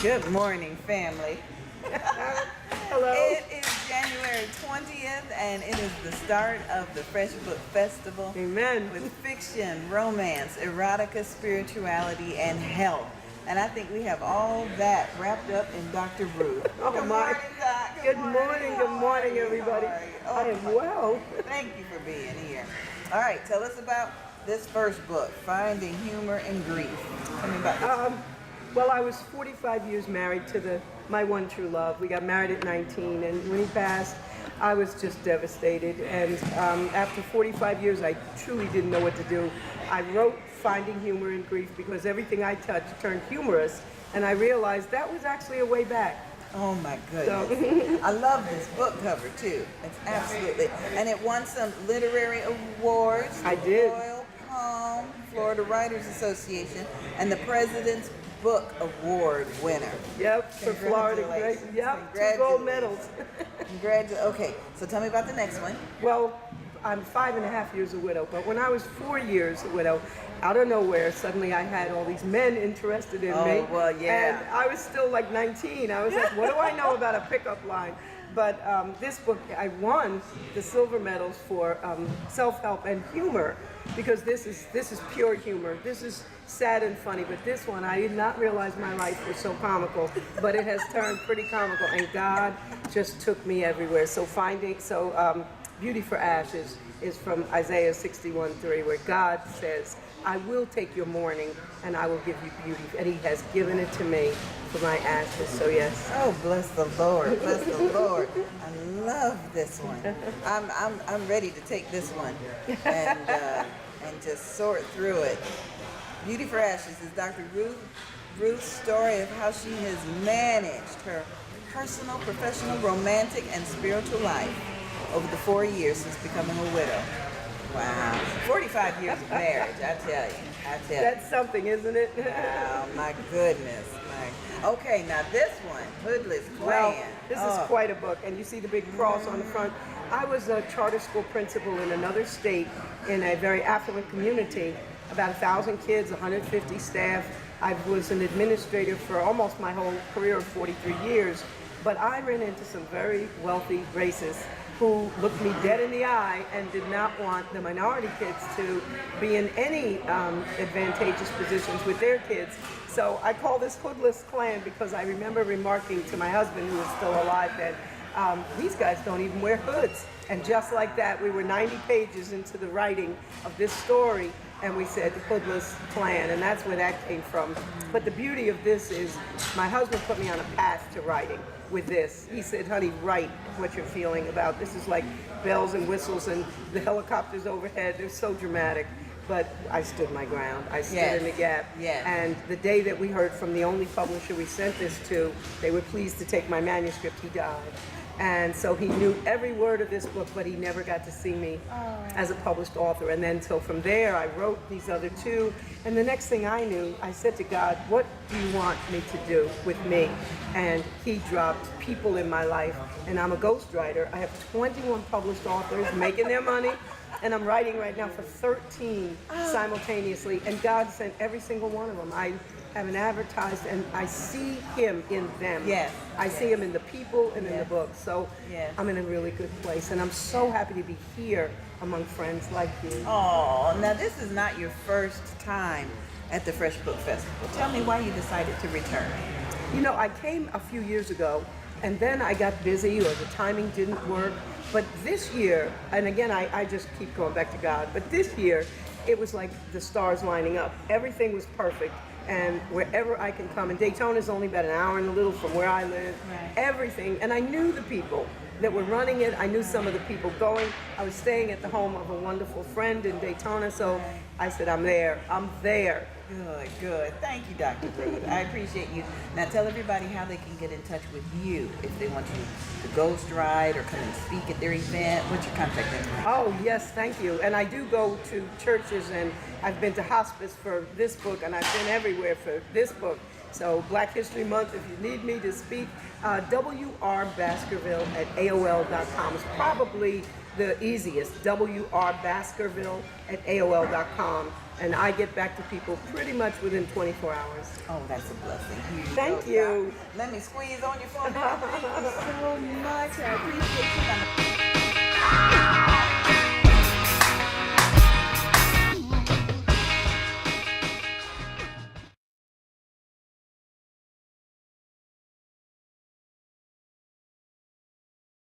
Good morning, family. Hello. It is January 20th, and it is the start of the Fresh Book Festival. Amen. With fiction, romance, erotica, spirituality, and health. And I think we have all that wrapped up in Dr. Ruth. Oh, Good my. morning, Doc. Good morning, everybody. How are you? I am well. Thank you for being here. All right, tell us about this first book, Finding Humor in Grief. Tell me about this. Well, I was 45 years married to my one true love. We got married at 19, and when he passed, I was just devastated. And after 45 years, I truly didn't know what to do. I wrote Finding Humor in Grief because everything I touched turned humorous, and I realized that was actually a way back. Oh my goodness. I love this book cover too. It's absolutely, and it won some literary awards. I did. Royal Palm, Florida Writers Association, and the President's Book Award winner. Yep, for Florida. Congratulations. Yep, 2 gold medals. Congratulations. Okay, so tell me about the next one. Well, I'm 5.5 years a widow, but when I was 4 years a widow, out of nowhere, suddenly I had all these men interested in me. Oh, well, yeah. And I was still like 19. I was like, what do I know about a pickup line? But this book, I won the silver medals for self-help and humor, because this is pure humor. This is sad and funny, but this one, I did not realize my life was so comical, but it has turned pretty comical, and God just took me everywhere. So Beauty for Ashes is from Isaiah 61:3, where God says, I will take your mourning and I will give you beauty. And he has given it to me for my ashes, so yes. Oh, bless the Lord, bless the Lord. I love this one. I'm ready to take this one and just sort through it. Beauty for Ashes is Dr. Ruth's story of how she has managed her personal, professional, romantic, and spiritual life over the 4 years since becoming a widow. Wow. 45 years of marriage, I tell you. That's something, isn't it? Wow, my goodness. Okay, now this one, Hoodless Clan. Well, this is quite a book, and you see the big cross on the front. I was a charter school principal in another state in a very affluent community, about 1,000 kids, 150 staff. I was an administrator for almost my whole career of 43 years, but I ran into some very wealthy racists who looked me dead in the eye and did not want the minority kids to be in any advantageous positions with their kids. So I call this Hoodless Clan because I remember remarking to my husband, who was still alive then, these guys don't even wear hoods. And just like that, we were 90 pages into the writing of this story, and we said Hoodless Clan, and that's where that came from. But the beauty of this is my husband put me on a path to writing with this. He said, honey, write what you're feeling about. This is like bells and whistles and the helicopters overhead. They're so dramatic. But I stood my ground. I stood in the gap. Yes. And the day that we heard from the only publisher we sent this to, they were pleased to take my manuscript. He died. And so he knew every word of this book, but he never got to see me as a published author. And then so from there, I wrote these other two. And the next thing I knew, I said to God, what do you want me to do with me? And he dropped people in my life. And I'm a ghostwriter. I have 21 published authors making their money. And I'm writing right now for 13 simultaneously. And God sent every single one of them. I haven't advertised, and I see him in them. Yes. I see him in the people and in the book. So I'm in a really good place, and I'm so happy to be here among friends like you. Oh, now this is not your first time at the Fresh Book Festival. Tell me why you decided to return. You know, I came a few years ago, and then I got busy, or the timing didn't work. But this year, and again, I just keep going back to God, but this year, it was like the stars lining up. Everything was perfect. And wherever I can come, and Daytona's only about an hour and a little from where I live, everything, and I knew the people that were running it. I knew some of the people going. I was staying at the home of a wonderful friend in Daytona, so I said, I'm there. Good, good. Thank you, Dr. Ruth. I appreciate you. Now tell everybody how they can get in touch with you if they want you to ghostwrite or come and speak at their event. What's your contact information? Oh, yes, thank you. And I do go to churches, and I've been to hospice for this book, and I've been everywhere for this book. So Black History Month, if you need me to speak, WR Baskerville at AOL.com is probably the easiest, wrbaskerville@aol.com, and I get back to people pretty much within 24 hours. Oh, that's a blessing. Here you Thank go, you. Doc. Let me squeeze on you for a minute. Thank you so much. I appreciate you.